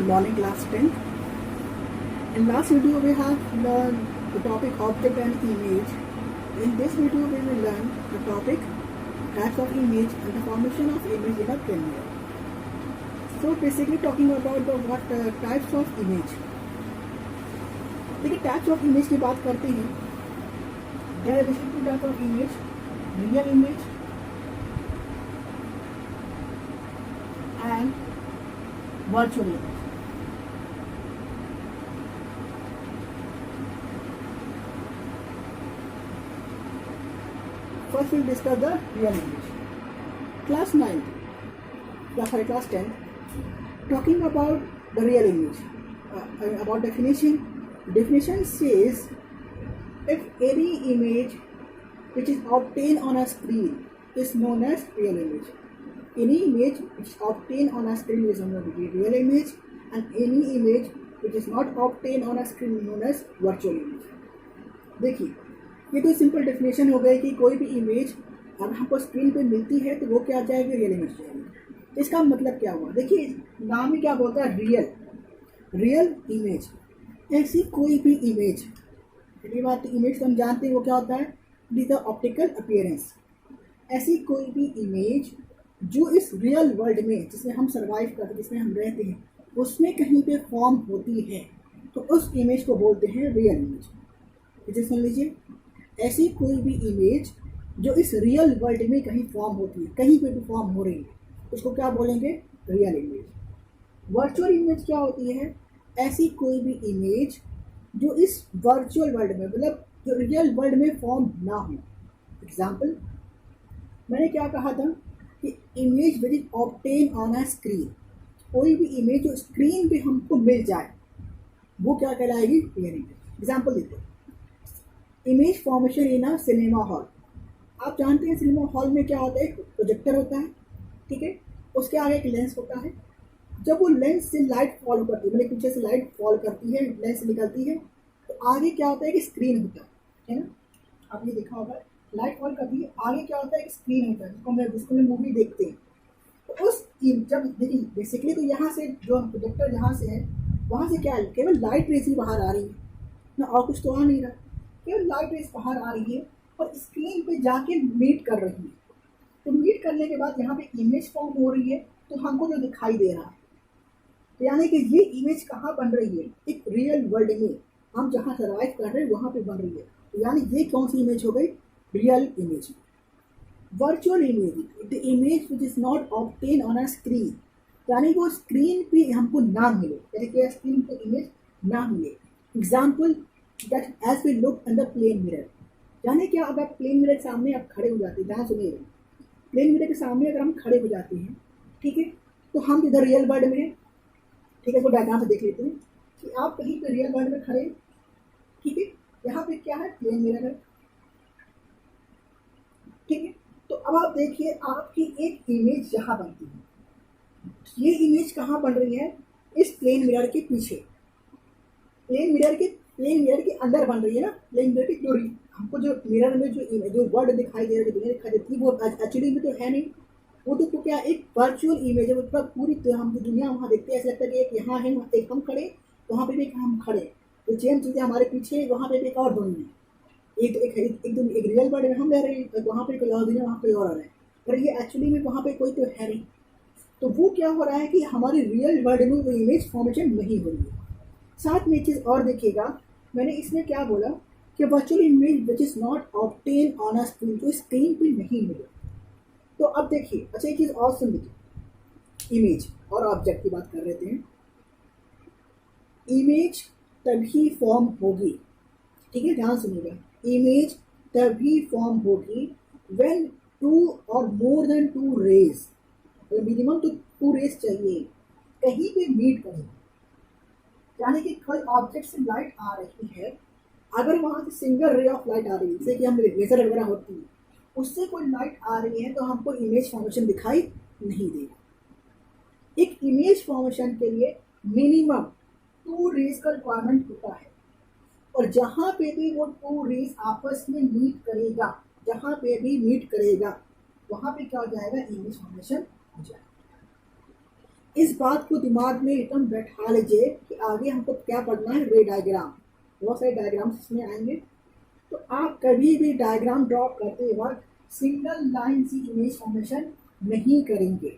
Good morning, class 10. In last video, we have learned the topic object and image. In this video, we will learn the topic types of image and the formation of image in a Premiere. So basically talking about the types of image. देखिए types of image की बात करते हैं. There are different types of image: real image and virtual image. First we'll discuss the real image. Class 9, class 10, talking about the real image. About definition. Definition says if any image which is obtained on a screen is known as real image. Any image which is obtained on a screen is known as real image, and any image which is not obtained on a screen is known as virtual image. देखिए ये तो simple definition हो गई कि कोई भी image अगर हमको स्क्रीन पे मिलती है तो वो क्या आ जाएगी, रियल इमेज जाएगी. इसका मतलब क्या हुआ, देखिए नाम ही क्या बोलता है, रियल इमेज. ऐसी कोई भी इमेज, पहली बात इमेज तो हम जानते हैं वो क्या होता है, it is the optical appearance. ऐसी कोई भी इमेज जो इस रियल वर्ल्ड में जिसमें हम सर्वाइव करते हैं, जिसमें हम रहते हैं, उसमें कहीं पे फॉर्म होती है तो उस इमेज को बोलते हैं रियल इमेज. जैसे सुन लीजिए, ऐसी कोई भी इमेज जो इस रियल वर्ल्ड में कहीं फॉर्म होती है, कहीं पे भी फॉर्म हो रही है, उसको क्या बोलेंगे, रियल इमेज. वर्चुअल इमेज क्या होती है, ऐसी कोई भी इमेज जो इस वर्चुअल वर्ल्ड में, मतलब जो रियल वर्ल्ड में फॉर्म ना हो. एग्जाम्पल मैंने क्या कहा था कि image which is obtain on a screen. कोई भी इमेज जो स्क्रीन पे हमको मिल जाए वो क्या कहलाएगी, रियल इमेज. एग्जाम्पल देते हैं, इमेज फॉर्मेशन इन अ सिनेमा हॉल. आप जानते हैं सिनेमा हॉल में क्या होता है, एक प्रोजेक्टर होता है, ठीक है, उसके आगे एक लेंस होता है. जब वो लेंस से लाइट फॉल करती है, मतलब पीछे से लाइट फॉल करती है, लेंस से निकलती है, तो आगे क्या होता है कि स्क्रीन होता है ना. आपने देखा होगा लाइट फॉल करती है, आगे क्या होता है, एक स्क्रीन होता है जिसको हम मूवी देखते हैं. तो उस जब देखिए बेसिकली तो यहाँ से जो प्रोजेक्टर जहाँ से है वहाँ से क्या है, केवल लाइट रेस ही बाहर आ रही है ना, और कुछ तो आ नहीं रहा, केवल लाइट रेस बाहर आ रही है और स्क्रीन पे जाके मीट कर रही है. तो मीट करने के बाद यहाँ पे इमेज फॉर्म हो रही है, तो हमको जो दिखाई दे रहा है, तो यानी कि ये इमेज कहाँ बन रही है, एक रियल वर्ल्ड में हम जहाँ सर्वाइव कर रहे हैं वहाँ पे बन रही है. तो यानी ये कौन सी इमेज हो गई, real image. Virtual image, the image which is not obtain on a screen, यानी वो स्क्रीन पे हमको ना मिले, यानी कि स्क्रीन पे इमेज ना मिले. Example that as we look in the plane mirror, यानी कि अगर प्लेन मिरर के सामने आप खड़े हो जाते हैं, जहाँ सुनिए प्लेन मिरर के सामने अगर हम खड़े हो जाते हैं, ठीक है, तो हम इधर रियल वर्ल्ड में हैं, ठीक है, इसको डायग्राम से देख लेते हैं कि आप कहीं पे रियल वर्ल्ड में खड़े, ठीक है, यहाँ पे क्या है, प्लेन मिरर है, ठीक है. तो अब आप देखिए आपकी एक इमेज यहाँ बनती है. ये इमेज कहाँ बन रही है, इस प्लेन मिरर के पीछे, प्लेन मिरर के अंदर बन रही है ना. प्लेन मिरर की जो हमको जो मिरर में जो वर्ल्ड दिखाई दे रहा है, जो दुनिया दिखाई देती है, वो एक्चुअली में तो है नहीं, वो तो क्या एक वर्चुअल इमेज है. मतलब पूरी हम जो दुनिया वहाँ देखते हैं ऐसा लगता है कि एक यहाँ है, एक हम खड़े, वहाँ पे भी एक हम खड़े, तो सेम चीज़ें हमारे पीछे, वहाँ पे भी एक और दुनिया है. एक रियल वर्ल्ड में हम रह रहे हैं, तो वहाँ पे कोई और दुनिया, वहाँ पे और आ रहा है, पर ये एक्चुअली में वहाँ पे कोई तो है नहीं. तो वो क्या हो रहा है कि हमारी रियल वर्ल्ड में वो इमेज फॉर्मेशन नहीं हो रही है. साथ में एक चीज़ और देखिएगा, मैंने इसमें क्या बोला कि virtual image which is not obtain on a screen, जो स्क्रीन पे नहीं मिले. तो अब देखिए, अच्छा एक चीज़ और सुन लीजिए, इमेज और ऑब्जेक्ट की बात कर रहे थे. इमेज तभी फॉर्म होगी, ठीक है, ध्यान सुनिएगा, इमेज तभी फॉर्म होगी व्हेन टू और more than two rays, minimum तो 2 रेज चाहिए, कहीं पे मीट करें. यानी कि कोई ऑब्जेक्ट से लाइट आ रही है, अगर वहाँ से सिंगल रे ऑफ लाइट आ रही है, जैसे कि हम लेजर वगैरह होती है, उससे कोई लाइट आ रही है तो हमको इमेज फॉर्मेशन दिखाई नहीं देगा. एक इमेज फॉर्मेशन के लिए मिनिमम 2 रेज का रिक्वायरमेंट होता है, और जहाँ पे भी वो 2 रेज आपस में मीट करेगा, जहाँ पे भी मीट करेगा वहाँ पे क्या हो जाएगा, इमेज फॉर्मेशन हो जाएगा. इस बात को दिमाग में एकदम बैठा लीजिए कि आगे हमको क्या पढ़ना है, रे डायग्राम। बहुत सारे डायग्राम्स इसमें आएंगे, तो आप कभी भी डायग्राम ड्रॉ करते वक्त सिंगल लाइन सी इमेज फॉर्मेशन नहीं करेंगे।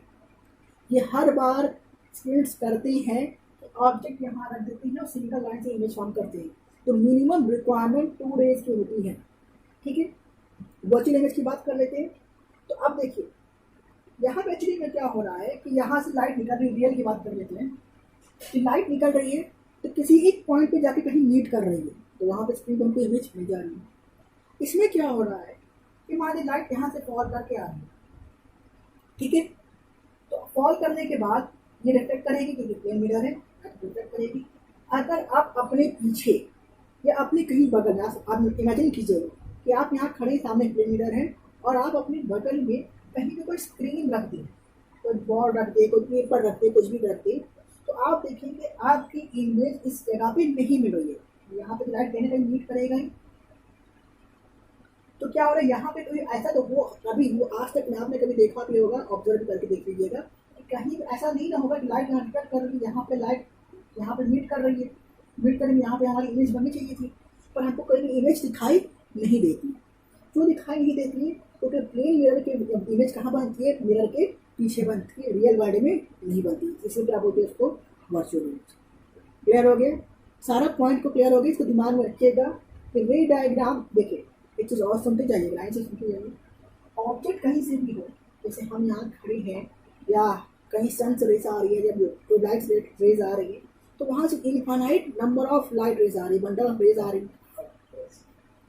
ये हर बार स्टूडेंट्स करते हैं कि ऑब्जेक्ट यहाँ रख देते हैं और सिंगल लाइन से इमेज फॉर्म करते हैं। तो मिनिमम रिक्वायरमेंट 2 रेज की होती है। ठीक है, वर्चुअल इमेज की बात कर लेते हैं। तो अब देखिए यहाँ पे एक्चुअली में क्या हो रहा है कि यहाँ से लाइट निकल रही है, रियल की बात कर लेते हैं कि लाइट निकल रही है तो किसी एक पॉइंट पे जाके कहीं मीट कर रही है, तो वहाँ पे स्क्रीन पर हमको इमेज मिल जा रही है। इसमें क्या हो रहा है कि मान लीजिए लाइट यहाँ से फॉल करके आ रही है, ठीक है, तो फॉल करने के बाद ये रिफ्लेक्ट करेगी क्योंकि प्लेन मिरर है, रिफ्लेक्ट करेगी। अगर आप अपने पीछे या अपने कहीं बगल में, आप इमेजिन कीजिएगा कि आप यहाँ खड़े सामने प्लेन मिरर है और आप अपने बगल में कहीं पे कोई स्क्रीन रख दें, कोई बॉर्ड रख दे, कोई पेपर रख दे, कुछ भी रख दे, तो आप देखेंगे आपकी इमेज इस जगह पे नहीं मिल रही है। यहाँ पे लाइट कहीं ना कहीं मीट करेगा ही। तो क्या हो रहा है यहाँ पे कोई ऐसा, तो वो कभी वो आज तक आपने कभी देखा भी होगा, ऑब्जर्व करके देख लीजिएगा कि कहीं ऐसा नहीं ना होगा कि लाइट यहाँ रिफ्लेक्ट कर रही है, यहाँ पे लाइट यहाँ पे मीट कर रही है, मीट करके यहाँ पे हमारी इमेज बननी चाहिए थी, पर हमको कोई भी इमेज दिखाई नहीं देती। क्यों दिखाई नहीं देती है? क्योंकि प्लेन मिरर के इमेज कहाँ बनती है, मिरर के पीछे बनती है, रियल वर्ल्ड में नहीं बनती, इसलिए क्या बोलते हैं उसको, वर्चुअल इमेज। क्लियर हो गया? सारा पॉइंट को क्लियर हो गया, इसको दिमाग में रखिएगा कि रे डायग्राम। देखिए एक चीज़ और सुनते जाइएगा, लाइन से सुनते जाइए। ऑब्जेक्ट कहीं से भी हो, जैसे हम यहाँ खड़े हैं या कहीं सन से रेस आ रही है, जब ट्यूबलाइट रेज आ रही है, तो वहाँ से infinite number of light rays आ रही है, बंडल ऑफ रेज आ रही है,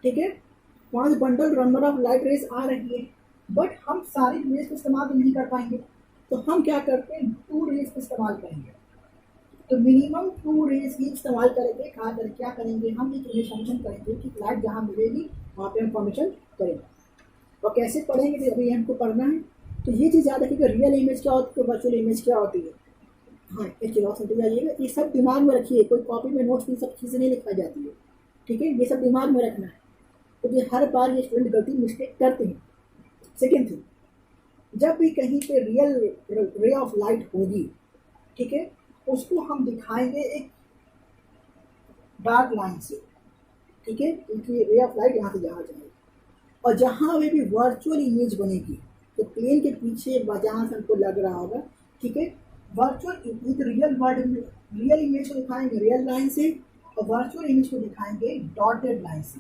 ठीक है, वहाँ से bundle number of light rays आ रही है, बट हम सारी रेज को इस्तेमाल नहीं कर पाएंगे। तो हम क्या करते हैं, 2 रेज को इस्तेमाल करेंगे। तो मिनिमम 2 रेज ही इस्तेमाल करेंगे। क्या करेंगे, हम एक इमेज फॉर्मेशन करेंगे कि लाइट जहाँ मिलेगी वहाँ पे हम फॉर्मेशन करेंगे। और कैसे पढ़ेंगे, तो अभी हमको पढ़ना है। तो ये चीज़ याद रखिएगा, रियल इमेज क्या होती है, वर्चुअल इमेज क्या होती है। हाँ, एक चीज़ और समझ जाइएगा, ये सब दिमाग में रखिए, कोई कॉपी में नोट्स में सब चीज़ें नहीं लिखाई जाती है, ठीक है, ये सब दिमाग में रखना है, क्योंकि हर बार ये स्टूडेंट गलती मिस्टेक करते हैं। सेकेंड थिंग, जब भी कहीं पे रियल रे ऑफ लाइट होगी, ठीक है, उसको हम दिखाएंगे एक डार्क लाइन से, ठीक है, क्योंकि रे ऑफ लाइट यहाँ से जहाँ जाएगी। और जहाँ भी वर्चुअल इमेज बनेगी, तो प्लेन के पीछे जहाँ से हमको लग रहा होगा, ठीक है, वर्चुअल रियल वर्ल्ड में रियल इमेज को दिखाएंगे रियल लाइन से, और वर्चुअल इमेज को दिखाएंगे डॉटेड लाइन से।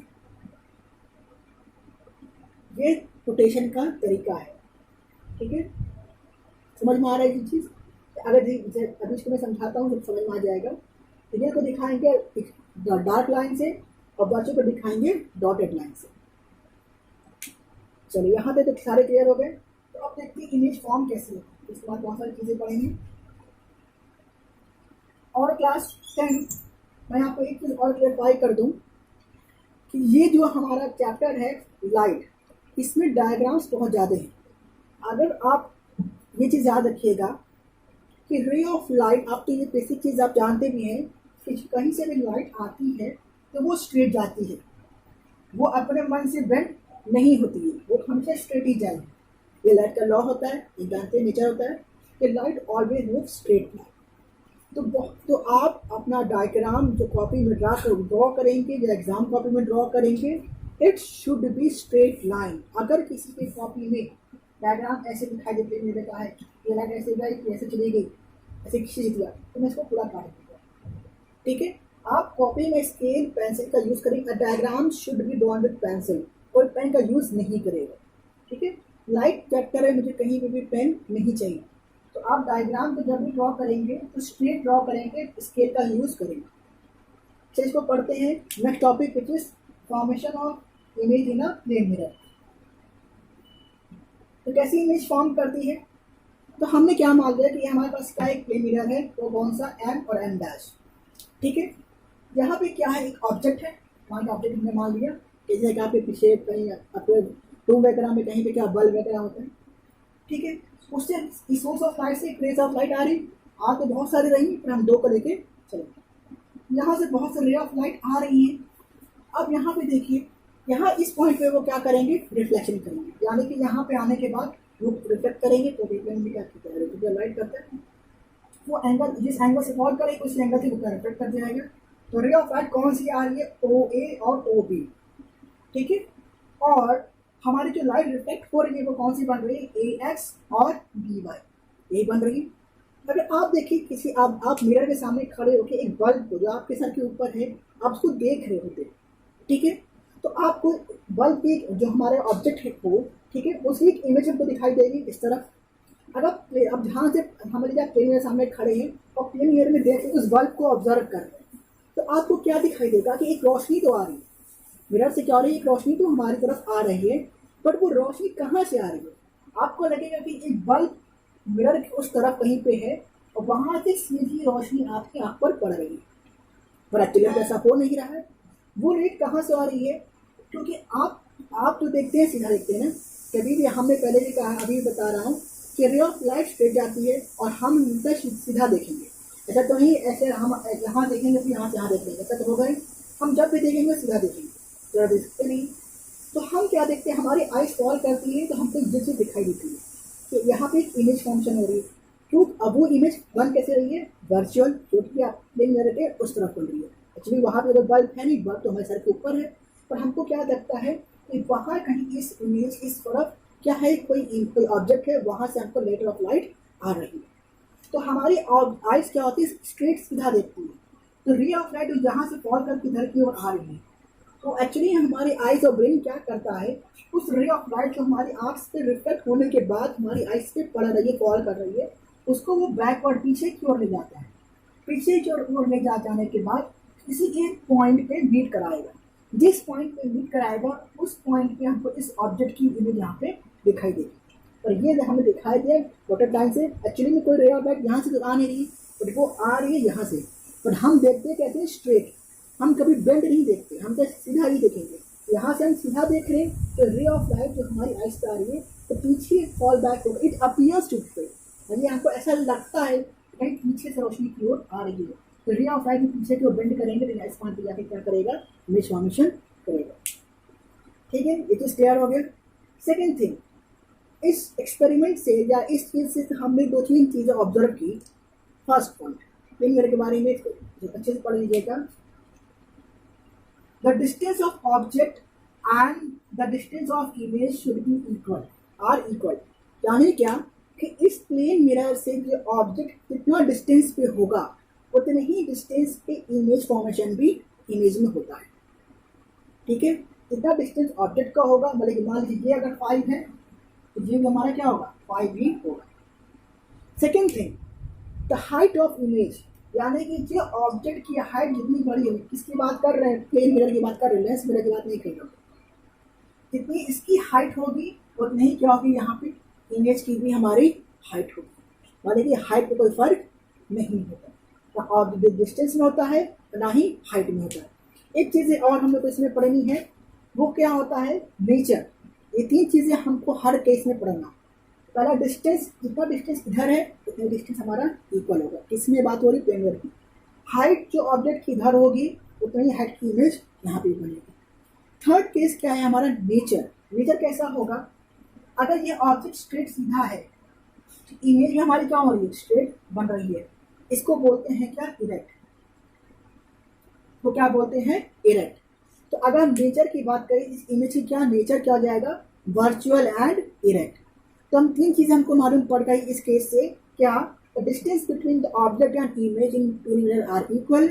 ये रोटेशन का तरीका है, ठीक है, समझ में आ रहा है ये चीज़। अगर अभी इसको मैं समझाता हूँ तो समझ में आ जाएगा। रियल को दिखाएंगे डार्क लाइन से और वर्चुअल को दिखाएंगे डॉटेड लाइन से। चलो यहाँ पे तो सारे क्लियर हो गए। तो अब देखते हैं इमेज फॉर्म कैसे होती है, इसके बाद बहुत सारी चीज़ें पढ़ेंगे। और क्लास 10 मैं आपको एक चीज़ और क्लियरफाई कर दूँ कि ये जो हमारा चैप्टर है लाइट, इसमें डायग्राम्स बहुत ज़्यादा हैं। अगर आप ये चीज़ याद रखिएगा कि रे ऑफ लाइट, आप तो ये बेसिक चीज़ आप जानते भी हैं कि कहीं से भी लाइट आती है तो वो स्ट्रेट जाती है, वो अपने मन से बेंड नहीं होती है, वो हमेशा स्ट्रेट ही जाएगी। ये लाइट का लॉ होता है, ये जानते हैं, नेचर होता है कि light always move straight line. तो आप अपना डायग्राम जो कॉपी में ड्रॉ करेंगे या एग्जाम कॉपी में ड्रॉ करेंगे, it should be straight line. अगर किसी के कॉपी में डायग्राम ऐसे दिखाई देते मेरे कहा है ये लाइट ऐसे गई, ऐसे चली गई, ऐसे खींच दिया, तो मैं इसको पूरा काट दूँगा, ठीक है। आप कॉपी में स्केल पेंसिल का यूज़ करेंगे, diagram should be drawn with pencil, कोई पेन का यूज़ नहीं करेगा, ठीक है। लाइट चेक करें, मुझे कहीं पर भी पेन नहीं चाहिए। तो आप डायग्राम को जब भी ड्रॉ करेंगे तो स्ट्रेट ड्रॉ करेंगे, स्केल का यूज़ करेंगे। चलिए इसको पढ़ते हैं। Next topic which is formation of image in a plane mirror. तो कैसी इमेज फॉर्म करती है, तो हमने क्या मान लिया कि हमारे पास का एक प्लेन मिरर है, तो कौन सा, एम और एम डैश, ठीक है। यहाँ पे क्या है, एक ऑब्जेक्ट है, हमारा ऑब्जेक्ट हमने मान लिया, जैसे कि आपके पीछे कहीं अपने रूम वगैरह में कहीं पे क्या बल्ब वगैरह होता है, ठीक है। उससे इस सोर्स ऑफ लाइट से एक रेज ऑफ लाइट आ रही, आ तो बहुत सारी रही, पर हम 2 को लेके चले। यहाँ से बहुत सारी रे ऑफ लाइट आ रही है। अब यहाँ पे देखिए, यहाँ इस पॉइंट पे वो क्या करेंगे, रिफ्लेक्शन करेंगे, यानी कि यहाँ पे आने के बाद वो रिफ्लेक्ट करेंगे, तो रिफ्लेक्ट में क्या लाइट करता है, वो एंगल जिस एंगल से फॉल करेगी उस एंगल से वो रिफ्लेक्ट कर दिया जाएगा। तो रे ऑफ लाइट कौन सी आ रही है, ओ ए और ओ बी, ठीक है। और हमारी जो लाइट रिफ्लेक्ट हो रही है वो कौन सी बन रही है, ए एक्स और बी वाई, यही बन रही है। अगर आप देखिए किसी आप मिरर के सामने खड़े होकर एक बल्ब को जो आपके सर के ऊपर है आप उसको देख रहे होते, ठीक है, तो आपको बल्ब की जो हमारे ऑब्जेक्ट है वो, ठीक है, उसकी एक इमेज हमको दिखाई देगी इस तरफ। अगर अब ध्यान से हमारे जब प्लेन मिरर सामने खड़े हैं और प्लेन मिरर में देख उस बल्ब को ऑब्जर्व कर रहे हैं तो आपको क्या दिखाई देगा कि एक रोशनी तो आ रही है मिरर से, क्या हो रही है, एक रोशनी तो हमारी तरफ आ रही है, बट वो रोशनी कहाँ से आ रही है, आपको लगेगा कि एक बल्ब मिरर के उस तरफ कहीं पे है और वहां से सीधी रोशनी आपकी आंख पर पड़ रही है, पर एक्चुअली ऐसा हो नहीं रहा है। वो रेट कहाँ से आ रही है, क्योंकि आप जो देखते हैं सीधा देखते हैं ना, कभी भी हमने पहले भी कहा, अभी भी बता रहा हूँ कि रे ऑफ लाइट स्ट्रेट जाती है और हम इनका सीधा देखेंगे, ऐसा तो नहीं ऐसे हम यहाँ देखेंगे फिर यहाँ से यहाँ देख लेंगे, ऐसा तो होगा ही। हम जब भी देखेंगे सीधा देखेंगे, जरा देखते नहीं। तो हम क्या देखते हैं, हमारी आइज फॉल करती है तो हमको एक चीज़ दिखाई देती है कि यहाँ पे एक इमेज फॉर्मेशन हो रही है। क्यों, अब वो इमेज बन कैसे रही है, वर्चुअल, क्योंकि आप प्लेन मिरर के उस तरफ बन रही है। एक्चुअली वहाँ पे अगर बल्ब है नहीं, बल्ब तो हमारे सर के ऊपर है, पर हमको क्या लगता है कि वहाँ कहीं इस इमेज इस तरफ क्या है, कोई ऑब्जेक्ट है, वहाँ से हमको लेटर ऑफ लाइट आ रही है। तो हमारी आइज क्या होती है, स्ट्रेट सीधा देखती है। तो रे ऑफ लाइट जहाँ से फॉल करके इधर की ओर आ रही है, तो एक्चुअली हमारी आइज और ब्रेन क्या करता है, उस रे ऑफ लाइट जो हमारी आँख पे रिफ्लेक्ट होने के बाद हमारी आइज पे पड़ रही है, फॉल कर रही है, उसको वो बैकवर्ड पीछे की ओर ले जाता है। पीछे की ओर ले जाने के बाद किसी एक पॉइंट पे मीट कराएगा, जिस पॉइंट पे मीट कराएगा उस पॉइंट पे हमको इस ऑब्जेक्ट की इमेज यहाँ पे दिखाई देगी। और ये हमें दिखाई दिया डॉटेड लाइन से, एक्चुअली में कोई रे ऑफ लाइट यहाँ से तो आ नहीं रही, बट वो आ रही है यहाँ से, बट हम देखते हैं कैसे, स्ट्रेट, हम कभी बेंड नहीं देखते, हम तो सीधा ही देखेंगे। यहाँ से हम सीधा देख रहे हैं तो रे ऑफ लाइट जो हमारी आइज पे आ रही है तो पीछे फॉल बैक होगा, इट अपीयर्स टू बी, यानी हमको ऐसा लगता है कहीं पीछे से रोशनी की ओर आ रही है। तो रे ऑफ लाइट पीछे की ओर बेंड करेंगे तो इस पॉइंट पे जाके क्या करेगा, इमेज फॉर्मेशन करेगा। ठीक है, ये तो क्लियर हो गया। सेकेंड थिंग, इस एक्सपेरिमेंट से या इस चीज़ से हमने 2-3 चीज़ें ऑब्जर्व की। फर्स्ट पॉइंट, प्लेन मिरर के बारे में अच्छे से पढ़ लीजिएगा। The distance of object and the distance of image should be equal, are equal, यानी क्या कि इस प्लेन मिरर से जो ऑब्जेक्ट कितना डिस्टेंस पे होगा उतने ही डिस्टेंस पे इमेज फॉर्मेशन भी इमेज में होता है। ठीक है, कितना डिस्टेंस ऑब्जेक्ट का होगा, मतलब मान लीजिए अगर 5 है तो ये भी हमारा क्या होगा, 5 ही होगा। Second thing, the height of image, यानी कि जो ऑब्जेक्ट की हाइट जितनी बड़ी होगी, किसकी बात कर रहे हैं, प्लेन मिरर की बात कर रहे हैं, लेंस मिरर की बात नहीं कर रहे, जितनी इसकी हाइट होगी उतनी ही क्या होगी, यहाँ पे इमेज की भी हमारी हाइट होगी, माने कि हाइट में कोई फर्क नहीं होता, ना ऑब्जेक्ट डिस्टेंस में होता है ना ही हाइट में होता है। एक चीज़ और हम लोग को इसमें पढ़नी है, वो क्या होता है, नेचर। ये 3 चीज़ें हमको हर केस में पढ़ना। पहला डिस्टेंस, जितना डिस्टेंस इधर है उतना डिस्टेंस हमारा इक्वल होगा, किसमें बात हो रही, प्लेन मिरर की। हाइट जो ऑब्जेक्ट की इधर होगी उतनी हाइट की इमेज यहाँ पे बनेगी। थर्ड केस क्या है हमारा, नेचर। नेचर कैसा होगा, अगर ये ऑब्जेक्ट स्ट्रेट सीधा है तो इमेज में हमारी क्या हो रही है, स्ट्रेट बन रही है, इसको बोलते हैं क्या, इरेक्ट। तो क्या बोलते हैं, इरेक्ट। तो अगर हम नेचर की बात करें, इस इमेज की क्या नेचर क्या हो जाएगा, वर्चुअल एंड इरेक्ट। तो हम 3 चीज़ें हमको मालूम पड़ गई इस केस से, क्या, the distance between the object and image in plane mirror are equal.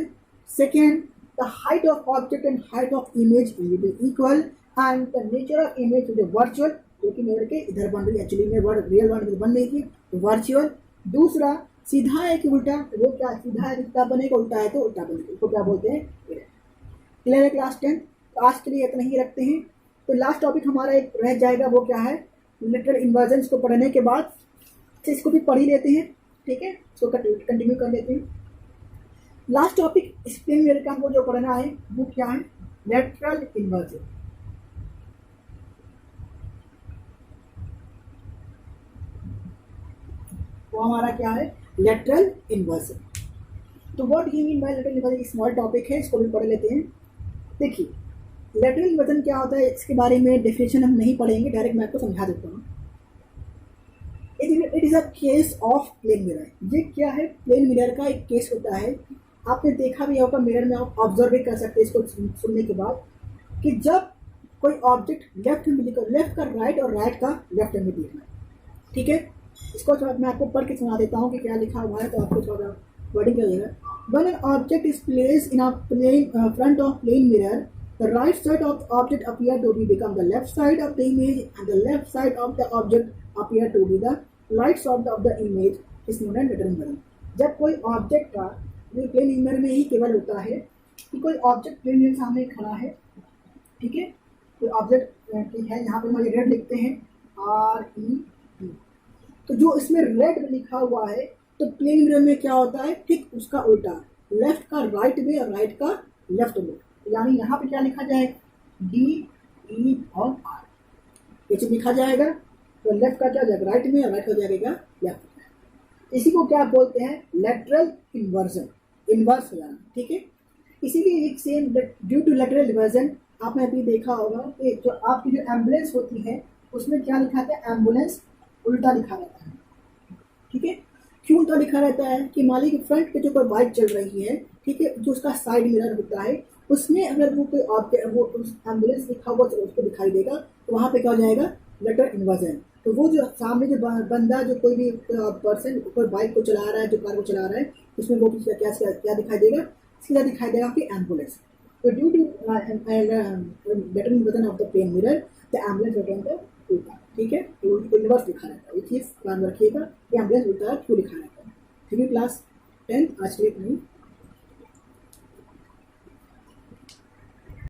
Second, the height of object and height of image will be equal, and the nature of image will be virtual, जो कि mirror के इधर बन रही है, actually में word real word में बन रही थी, वर्चुअल। दूसरा, सीधा है कि उल्टा, वो क्या, सीधा है तो बनेगा, उल्टा है तो उल्टा बनेगा, इसको क्या बोलते हैं, इरेक्ट। क्लियर है क्लास 10? तो आज के लिए इतना ही रखते हैं। तो लास्ट टॉपिक हमारा एक रह जाएगा, वो क्या है, लेटरल इन्वर्जन को पढ़ने के बाद इसको भी पढ़ ही लेते हैं। ठीक है, इसको कंटिन्यू कर लेते हैं। लास्ट टॉपिक इस प्लेन मिरर का हमको जो पढ़ना है वो क्या है, लेटरल इन्वर्जन। वो हमारा क्या है, लेटरल इन्वर्जन। तो what do you mean by lateral inversion, small topic है, इसको भी पढ़ लेते हैं। देखिए, लेटरल इन्वर्जन क्या होता है, इसके बारे में डेफिनेशन हम नहीं पढ़ेंगे, डायरेक्ट मैं आपको समझा देता हूँ। It is a case of plane mirror. ये क्या है, प्लेन मिरर का एक केस होता है। आपने देखा भी होगा, मिरर में आप ऑब्जर्व भी कर सकते हैं इसको सुनने के बाद, कि जब कोई ऑब्जेक्ट लेफ्ट में दिखा, लेफ्ट का राइट और राइट का लेफ्ट में दिखना, ठीक है। इसको थोड़ा मैं आपको पढ़ के सुना देता हूँ कि क्या लिखा हुआ है, तो आपको थोड़ा वर्डिंग करिएगा। When an object is placed in a plane front of plane mirror, the right side of the object appear to be become the left side of the image, and the left side of the object appear to be the right side of the image, is known as lettering mirror। जब कोई object का, ये plane mirror में ही केवल होता है कि कोई ऑब्जेक्ट प्लेन मिरर सामने खड़ा है, ठीक है, कोई ऑब्जेक्ट है, यहाँ पे हम रेड लिखते हैं RED, तो जो इसमें रेड लिखा हुआ है, तो प्लेन मिरर में क्या होता है, ठीक उसका उल्टा, लेफ्ट का राइट में और राइट का लेफ्ट में। यानी यहाँ पे क्या लिखा जाएगा, DE और R, ये चीज लिखा जाएगा, तो लेफ्ट का क्या जाएगा राइट में और राइट का जाएगा लेफ्ट में। इसी को क्या बोलते हैं, लेटरल इन्वर्जन, इन्वर्स हो जाना, ठीक है। इसीलिए एक same due to lateral inversion, आपने अभी देखा होगा कि जो आपकी जो एम्बुलेंस होती है उसमें क्या लिखा था, एम्बुलेंस उल्टा लिखा रहता है, ठीक है। क्यों उल्टा लिखा रहता है कि मान लीजिए फ्रंट पे जो कोई बाइक चल रही है, ठीक है, जो उसका साइड मिरर होता है उसमें अगर वो कोई ऑब्जेक्ट, वो एम्बुलेंस लिखा हुआ तो उसको दिखाई देगा, तो वहाँ पे क्या हो जाएगा, लेटर इन्वर्जन। तो वो जो सामने जो बंदा, जो कोई भी पर्सन कोई बाइक को चला रहा है, जो कार को चला रहा है, उसमें वो क्या दिखाई देगा, सीधा दिखाई देगा कि एम्बुलेंस। तो due to letter inversion of the plane mirror, the ambulance return the उल्टा, ठीक है, तो इन्वर्स लिखा रहता है। ये चीज़ ध्यान रखिएगा कि एम्बुलेंस उल्टा क्यों लिखा रहता है। ठीक है क्लास 10 आज के लिए नहीं।